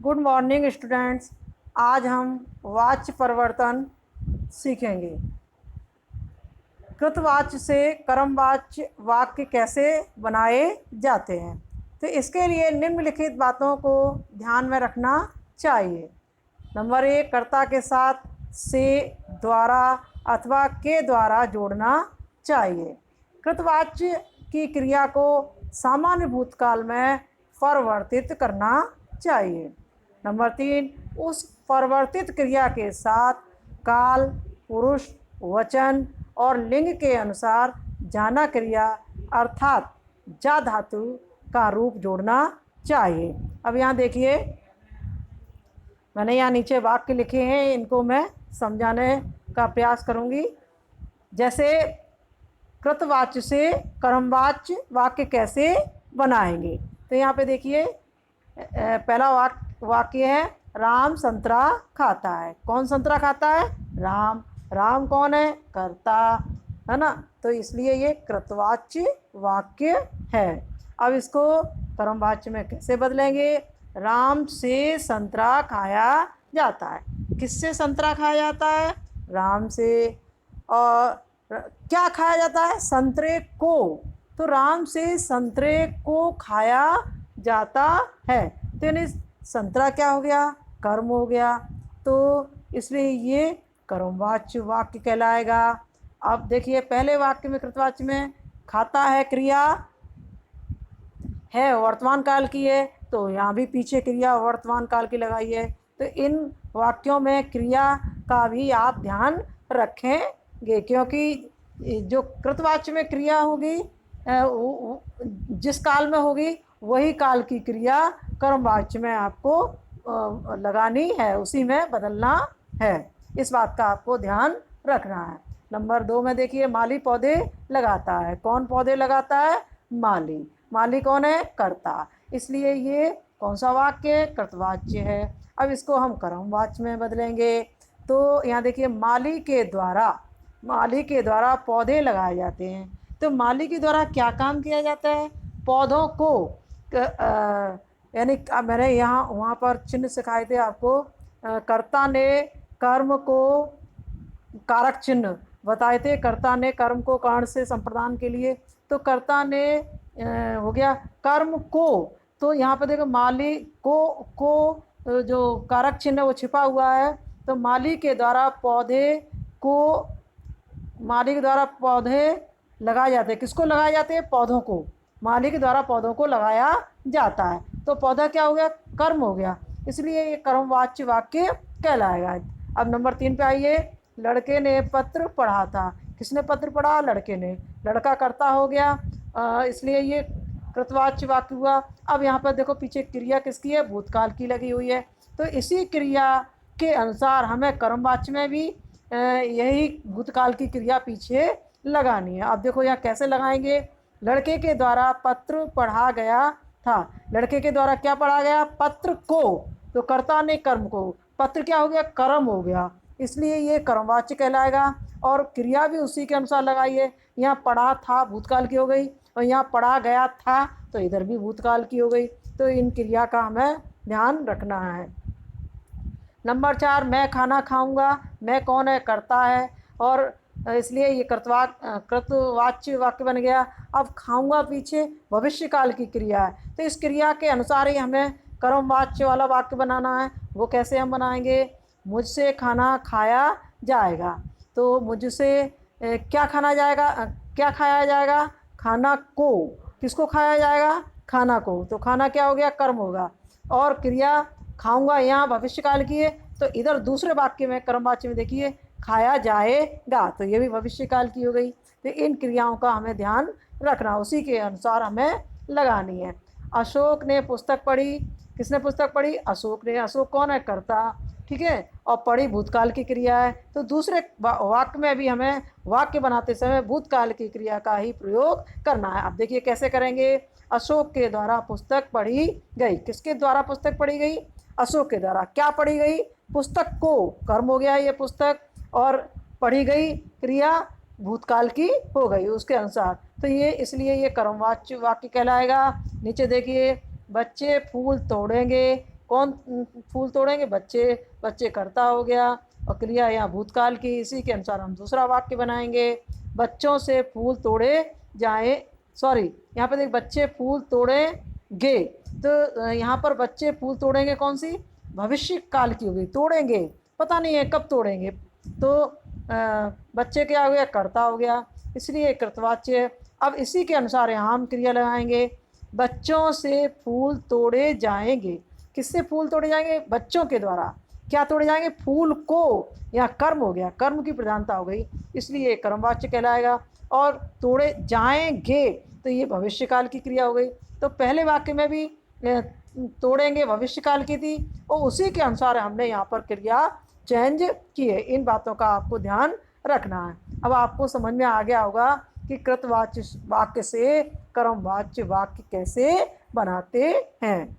Good morning students. आज हम वाच्य परिवर्तन सीखेंगे। कृतवाच्य से कर्मवाच्य वाक्य कैसे बनाए जाते हैं। तो इसके लिए निम्नलिखित बातों को ध्यान में रखना चाहिए। नंबर 1, कर्ता के साथ से, द्वारा अथवा के द्वारा जोड़ना चाहिए। कृतवाच्य की क्रिया को सामान्य भूतकाल में परिवर्तित करना चाहिए। नंबर 3, उस परिवर्तित क्रिया के साथ काल, पुरुष, वचन और लिंग के अनुसार जाना क्रिया अर्थात जा धातु का रूप जोड़ना चाहिए। अब यहाँ देखिए, मैंने यहाँ नीचे वाक्य लिखे हैं, इनको मैं समझाने का प्रयास करूँगी। जैसे कृतवाच्य से कर्मवाच्य वाक्य कैसे बनाएंगे। तो यहाँ पे देखिए, पहला वाक्य है राम संतरा खाता है। कौन संतरा खाता है? राम। राम कौन है? कर्ता है ना। तो इसलिए ये कृतवाच्य वाक्य है। अब इसको कर्मवाच्य में कैसे बदलेंगे? राम से संतरा खाया जाता है। किससे संतरा खाया जाता है? राम से। और क्या खाया जाता है? संतरे को। तो राम से संतरे को खाया जाता है। तो यानी संतरा क्या हो गया? कर्म हो गया। तो इसलिए ये कर्मवाच्य वाक्य कहलाएगा। अब देखिए, पहले वाक्य में कृतवाच्य में खाता है क्रिया है वर्तमान काल की है, तो यहाँ भी पीछे क्रिया वर्तमान काल की लगाई है। तो इन वाक्यों में क्रिया का भी आप ध्यान रखेंगे, क्योंकि जो कृतवाच्य में क्रिया होगी जिस काल में होगी वही काल की क्रिया कर्मवाच्य में आपको लगानी है, उसी में बदलना है। इस बात का आपको ध्यान रखना है। नंबर 2 में देखिए, माली पौधे लगाता है। कौन पौधे लगाता है? माली। माली कौन है? कर्ता। इसलिए ये कौन सा वाक्य? कृतवाच्य है। अब इसको हम कर्मवाच्य में बदलेंगे। तो यहाँ देखिए, माली के द्वारा पौधे लगाए जाते हैं। तो माली के द्वारा क्या काम किया जाता है? पौधों को यानी मैंने यहाँ वहाँ पर चिन्ह सिखाए थे आपको। कर्ता ने कर्म को कारक चिन्ह बताए थे। कर्ता ने कर्म को कारण से संप्रदान के लिए, तो कर्ता ने हो गया कर्म को। तो यहाँ पे देखो, माली को जो कारक चिन्ह वो छिपा हुआ है। तो माली के द्वारा पौधे लगाए जाते हैं। किसको लगाए जाते हैं? पौधों को। माली के द्वारा पौधों को लगाया जाता है। तो पौधा क्या हो गया? कर्म हो गया। इसलिए ये कर्मवाच्य वाक्य कहलाएगा। अब नंबर 3 पे आइए। लड़के ने पत्र पढ़ा था। किसने पत्र पढ़ा? लड़के ने। लड़का कर्ता हो गया, इसलिए ये कृतवाच्य वाक्य हुआ। अब यहाँ पर देखो, पीछे क्रिया किसकी है? भूतकाल की लगी हुई है। तो इसी क्रिया के अनुसार हमें कर्मवाच्य में भी यही भूतकाल की क्रिया पीछे लगानी है। अब देखो यहाँ कैसे लगाएंगे। लड़के के द्वारा पत्र पढ़ा गया था। लड़के के द्वारा क्या पढ़ा गया? पत्र को। तो कर्ता ने कर्म को, पत्र क्या हो गया? कर्म हो गया। इसलिए ये कर्मवाच्य कहलाएगा। और क्रिया भी उसी के अनुसार लगाई है। यहाँ पढ़ा था भूतकाल की हो गई, और यहाँ पढ़ा गया था तो इधर भी भूतकाल की हो गई। तो इन क्रिया का हमें ध्यान रखना है। नंबर 4, मैं खाना खाऊंगा। मैं कौन है? कर्ता है। और इसलिए ये कृतवाच्य वाक्य बन गया। अब खाऊंगा पीछे भविष्य काल की क्रिया है, तो इस क्रिया के अनुसार ही हमें कर्मवाच्य वाला वाक्य बनाना है। वो कैसे हम बनाएंगे? मुझसे खाना खाया जाएगा। तो मुझसे क्या खाना जाएगा? क्या खाया जाएगा? खाना को। किसको खाया जाएगा? खाना को। तो खाना क्या हो गया? कर्म होगा। और क्रिया खाऊंगा यहाँ भविष्य काल की है, तो इधर दूसरे वाक्य में कर्मवाच्य में देखिए, खाया जाएगा, तो ये भी भविष्य काल की हो गई। तो इन क्रियाओं का हमें ध्यान रखना, उसी के अनुसार हमें लगानी है। अशोक ने पुस्तक पढ़ी। किसने पुस्तक पढ़ी? अशोक ने। अशोक कौन है? कर्ता। ठीक है। और पढ़ी भूतकाल की क्रिया है। तो दूसरे वाक्य में भी हमें वाक्य बनाते समय भूतकाल की क्रिया का ही प्रयोग करना है। अब देखिए कैसे करेंगे। अशोक के द्वारा पुस्तक पढ़ी गई। किसके द्वारा पुस्तक पढ़ी गई? अशोक के द्वारा। क्या पढ़ी गई? पुस्तक को। कर्म हो गया ये पुस्तक, और पढ़ी गई क्रिया भूतकाल की हो गई उसके अनुसार। तो ये इसलिए ये कर्मवाच्य वाक्य कहलाएगा। नीचे देखिए, बच्चे फूल तोड़ेंगे। कौन फूल तोड़ेंगे? बच्चे। बच्चे कर्ता हो गया और क्रिया यहाँ भूतकाल की, इसी के अनुसार हम दूसरा वाक्य बनाएंगे। बच्चों से फूल तोड़े जाए, सॉरी यहाँ पे देख, बच्चे फूल तोड़ेंगे, तो यहाँ पर बच्चे फूल तोड़ेंगे कौन सी? भविष्य काल की होगी। तोड़ेंगे पता नहीं है कब तोड़ेंगे, तो बच्चे क्या हो गया? कर्ता हो गया, इसलिए कृतवाच्य। अब इसी के अनुसार यहाँ हम क्रिया लगाएंगे। बच्चों से फूल तोड़े जाएंगे। किससे फूल तोड़े जाएंगे? बच्चों के द्वारा। क्या तोड़े जाएंगे? फूल को। यहाँ कर्म हो गया, कर्म की प्रधानता हो गई, इसलिए कर्मवाच्य कहलाएगा। और तोड़े जाएंगे तो ये भविष्यकाल की क्रिया हो गई। तो पहले वाक्य में भी तोड़ेंगे भविष्यकाल की थी, और उसी के अनुसार हमने यहाँ पर क्रिया चेंज की है। इन बातों का आपको ध्यान रखना है। अब आपको समझ में आ गया होगा कि कृतवाच्य वाक्य से कर्मवाच्य वाक्य कैसे बनाते हैं।